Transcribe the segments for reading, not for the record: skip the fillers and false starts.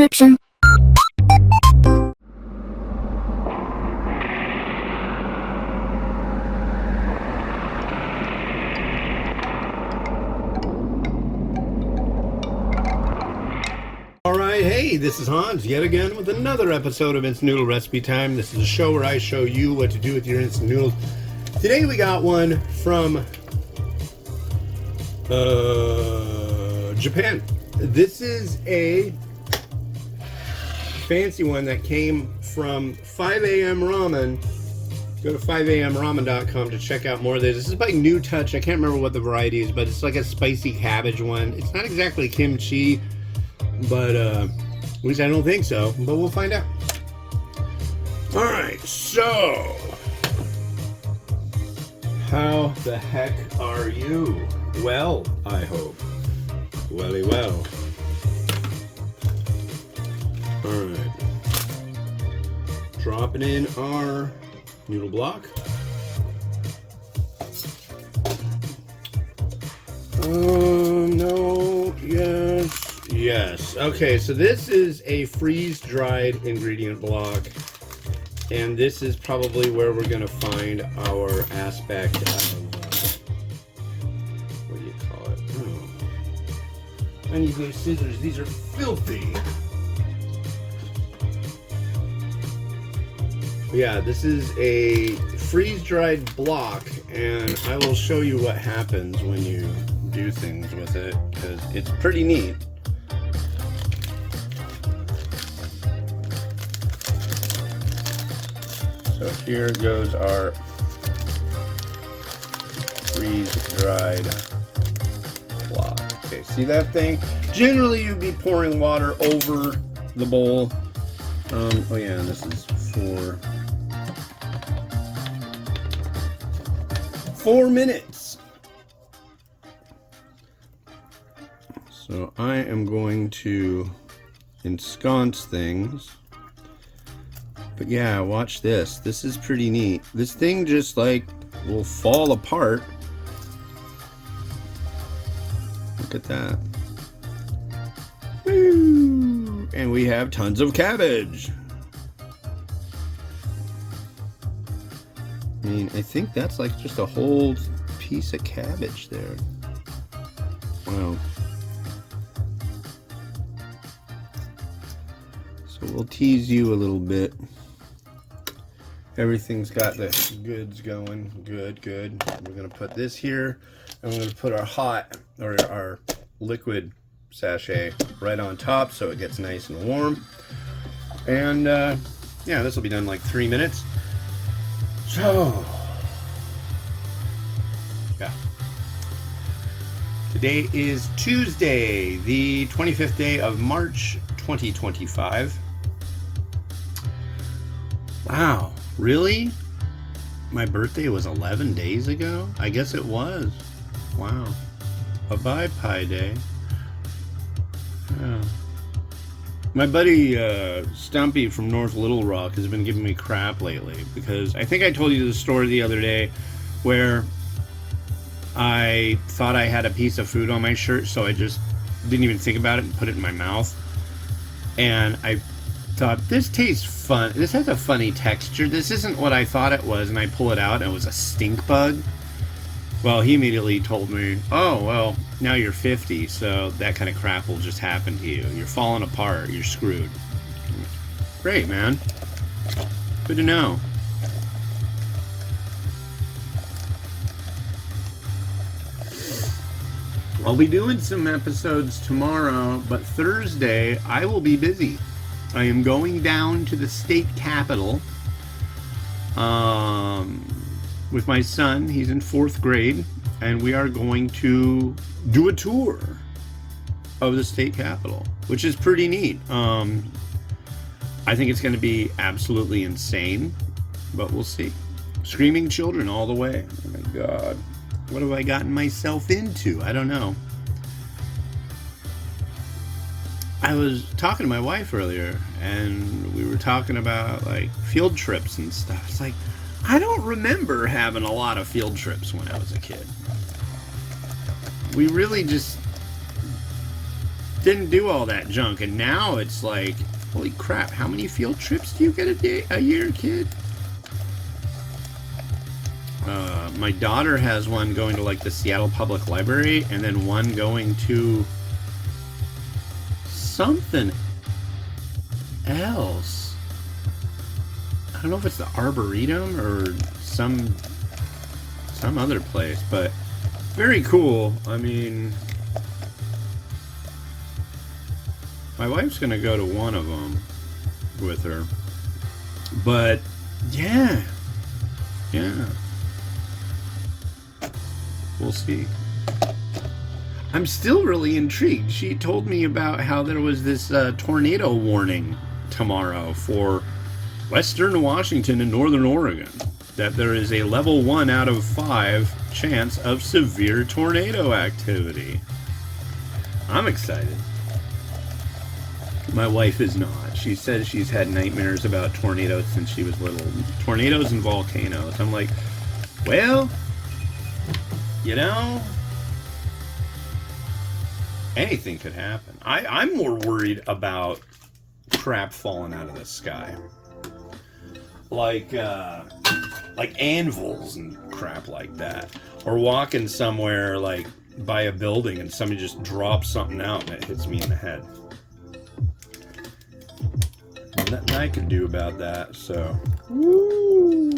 description. Alright, hey, this is Hans yet again with another episode of Instant Noodle Recipe Time. This is a show where I show you what to do with your instant noodles. Today we got one from Japan. This is a fancy one that came from 5 a.m. Ramen. Go to 5amramen.com to check out more of this. This is by New Touch. I can't remember what the variety is, but it's like a spicy cabbage one. It's not exactly kimchi, but at least I don't think so, but we'll find out. Alright, so how the heck are you? Well, I hope. Welly well. Alright. Dropping in our noodle block. No, yes. Yes. Okay, so this is a freeze-dried ingredient block, and this is probably where we're going to find our aspect of, what do you call it? Oh. I need new scissors. These are filthy. Yeah, this is a freeze-dried block, and I will show you what happens when you do things with it, because it's pretty neat. So here goes our freeze-dried block. Okay, see that thing? Generally, you'd be pouring water over the bowl. Oh yeah, and this is for 4 minutes. So I am going to ensconce things. But yeah, watch this. This is pretty neat. This thing just like will fall apart. Look at that. Woo! And we have tons of cabbage. I mean, I think that's like just a whole piece of cabbage there. Wow. So we'll tease you a little bit. Everything's got the goods going. Good, good. We're going to put this here. And we're going to put our hot, or our liquid sachet right on top so it gets nice and warm. And yeah, this will be done in like 3 minutes. So, yeah. Today is Tuesday, the 25th day of March, 2025. Wow, really? My birthday was 11 days ago? I guess it was. Wow. Bye-bye, Pi Day. Yeah. My buddy Stumpy from North Little Rock has been giving me crap lately because I think I told you the story the other day where I thought I had a piece of food on my shirt, so I just didn't even think about it and put it in my mouth. And I thought, this tastes fun. This has a funny texture. This isn't what I thought it was. And I pull it out and it was a stink bug. Well, he immediately told me, oh, well, now you're 50, so that kind of crap will just happen to you. You're falling apart. You're screwed. Great, man. Good to know. I'll be doing some episodes tomorrow, but Thursday I will be busy. I am going down to the state capitol with my son. He's in 4th grade, and we are going to do a tour of the state capitol, which is pretty neat. I think it's going to be absolutely insane, but we'll see. Screaming children all the way. Oh my God. What have I gotten myself into? I don't know. I was talking to my wife earlier, and we were talking about like field trips and stuff. It's like, I don't remember having a lot of field trips when I was a kid. We really just didn't do all that junk, and now it's like, holy crap, how many field trips do you get a year, kid? My daughter has one going to like the Seattle Public Library, and then one going to something else. I don't know if it's the Arboretum or some other place, but very cool. I mean, my wife's gonna go to one of them with her, but yeah, we'll see. I'm still really intrigued. She told me about how there was this tornado warning tomorrow for western Washington and northern Oregon. That there is a level 1 out of 5 chance of severe tornado activity. I'm excited. My wife is not. She says she's had nightmares about tornadoes since she was little. Tornadoes and volcanoes. I'm like, well, you know, anything could happen. I'm more worried about crap falling out of the sky. Like anvils and crap like that. Or walking somewhere like by a building and somebody just drops something out and it hits me in the head. Nothing I can do about that, so. Woo!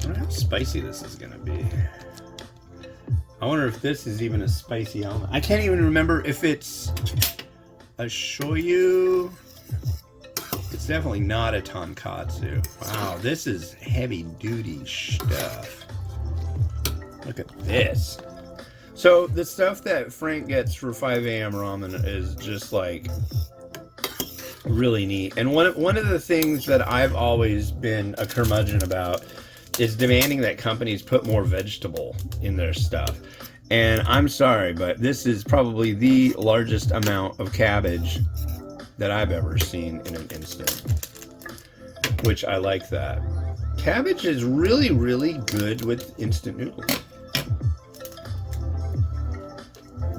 I wonder how spicy this is gonna be. I wonder if this is even a spicy element. I can't even remember if it's a shoyu. It's definitely not a tonkatsu. Wow, this is heavy duty stuff. Look at this. So the stuff that Frank gets for 5 a.m. ramen is just like really neat. And one of the things that I've always been a curmudgeon about is demanding that companies put more vegetable in their stuff. And I'm sorry, but this is probably the largest amount of cabbage that I've ever seen in an instant. Which I like that. Cabbage is really, really good with instant noodles.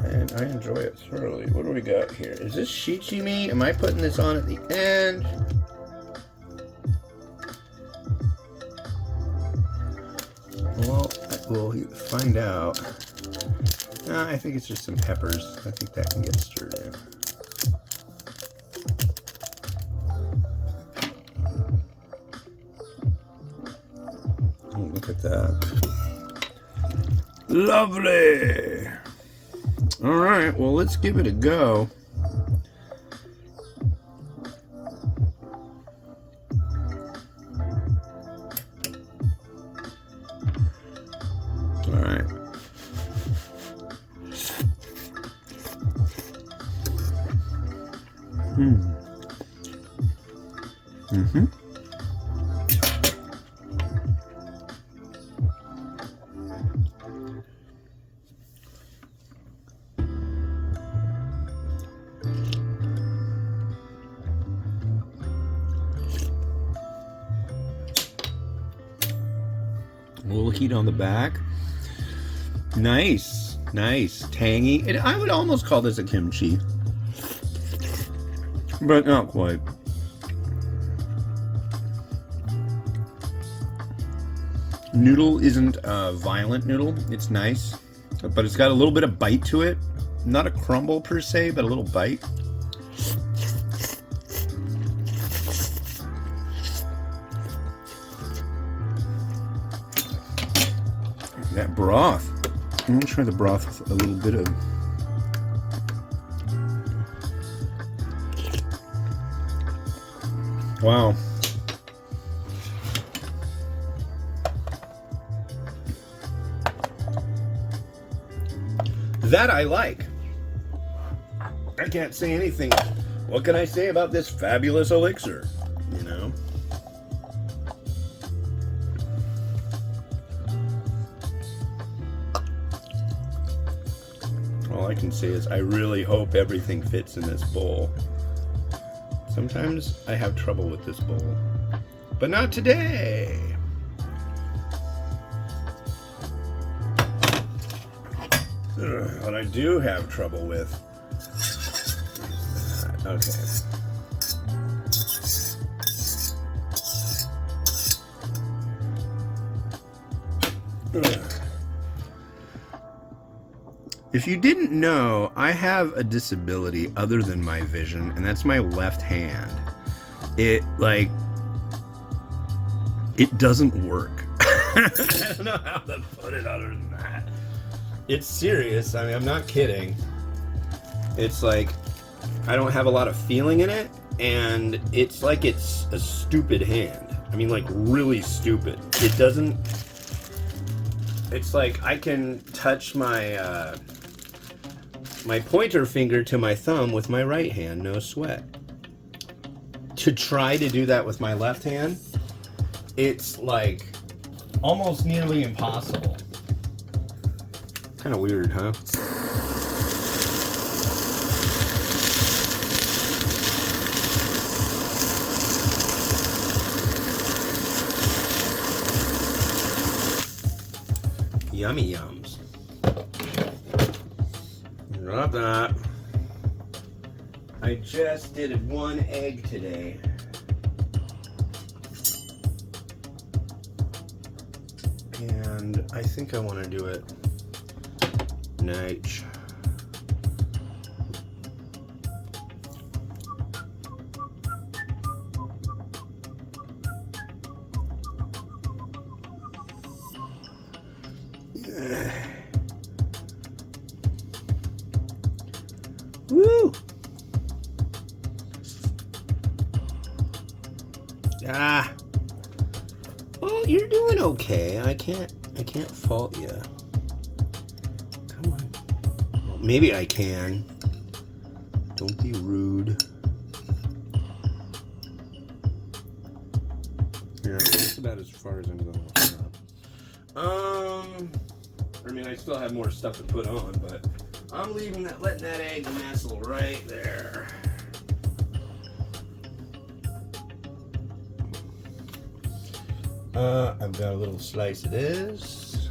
And I enjoy it thoroughly. What do we got here? Is this shichimi? Am I putting this on at the end? Well, we'll find out. I think it's just some peppers. I think that can get stirred in. Oh, look at that. Lovely! Alright, well, let's give it a go. Alright. Mm-hmm. A little heat on the back. Nice, nice, tangy. I would almost call this a kimchi, but not quite. Noodle isn't a violent noodle. It's nice, but it's got a little bit of bite to it. Not a crumble per se, but a little bite. That broth. I'm gonna try the broth with a little bit of wow. That I like. I can't say anything. What can I say about this fabulous elixir? You know? All I can say is I really hope everything fits in this bowl. Sometimes I have trouble with this bowl, but not today. What I do have trouble with. Okay. If you didn't know, I have a disability other than my vision, and that's my left hand. It doesn't work. I don't know how to put it other than that. It's serious. I mean, I'm not kidding. It's like I don't have a lot of feeling in it, and it's like it's a stupid hand. I mean, like really stupid. It doesn't. It's like I can touch my my pointer finger to my thumb with my right hand, no sweat. To try to do that with my left hand, it's like almost nearly impossible. Kind of weird, huh? Yummy yums. Drop that. I just did 1 egg today. And I think I want to do it night. Woo! Ah. Well, you're doing okay. I can't fault you. Come on. Well, maybe I can. Don't be rude. Yeah, that's about as far as I'm going with that. I mean, I still have more stuff to put on, but I'm letting that egg nestle right there. I've got a little slice of this.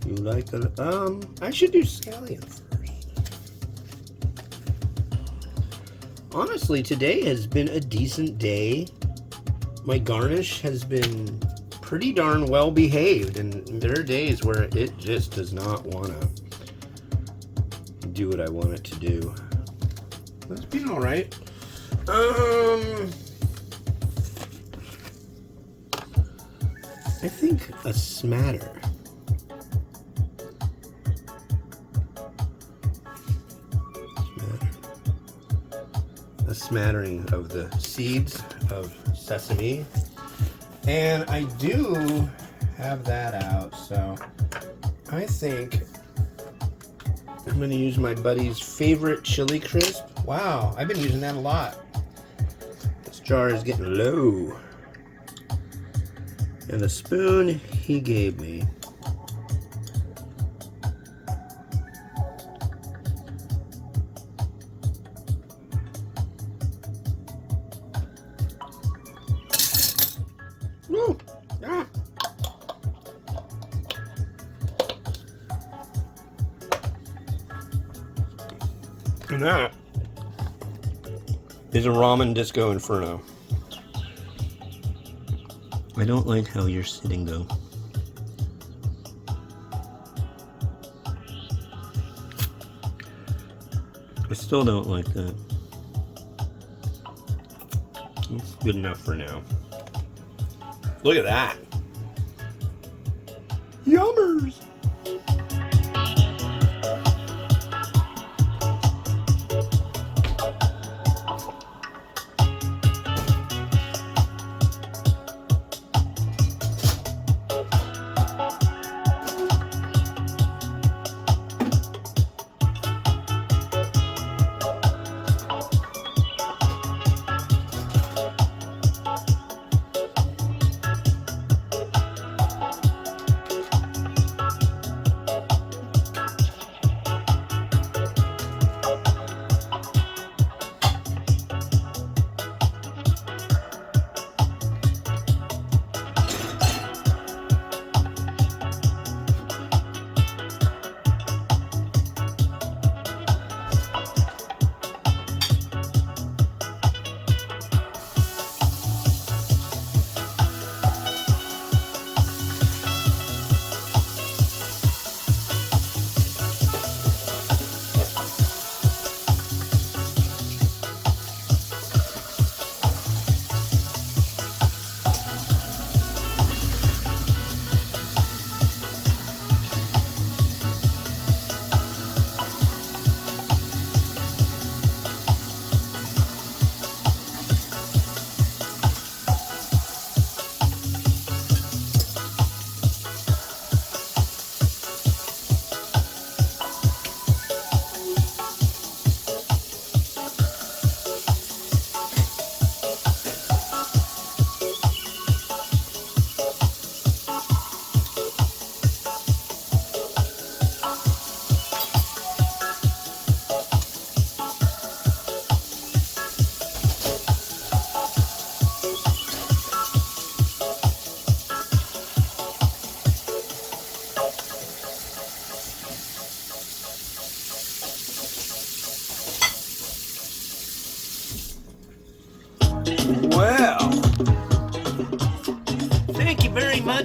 You like a, I should do scallion first. Honestly, today has been a decent day. My garnish has been pretty darn well behaved, and there are days where it just does not want to do what I want it to do. That's been all right. I think a smatter. A smattering of the seeds of sesame. And I do have that out, so I think I'm going to use my buddy's favorite chili crisp. Wow, I've been using that a lot. This jar is getting low. And the spoon he gave me. Woo! Ah. And that is a Ramen Disco Inferno. I don't like how you're sitting though. I still don't like that. It's good enough for now. Look at that. Yummers!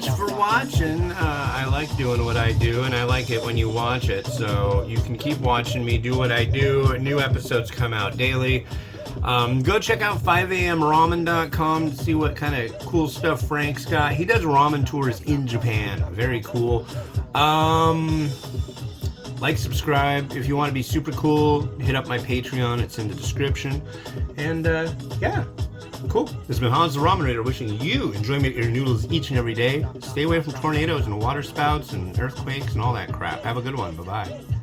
much for watching. I like doing what I do, and I like it when you watch it. So you can keep watching me do what I do. New episodes come out daily. Go check out 5amramen.com to see what kind of cool stuff Frank's got. He does ramen tours in Japan. Very cool. Like, subscribe. If you want to be super cool, hit up my Patreon. It's in the description. And, yeah. Cool. This has been Hans the Ramen Raider wishing you enjoyment of your noodles each and every day. Stay away from tornadoes and water spouts and earthquakes and all that crap. Have a good one. Bye-bye.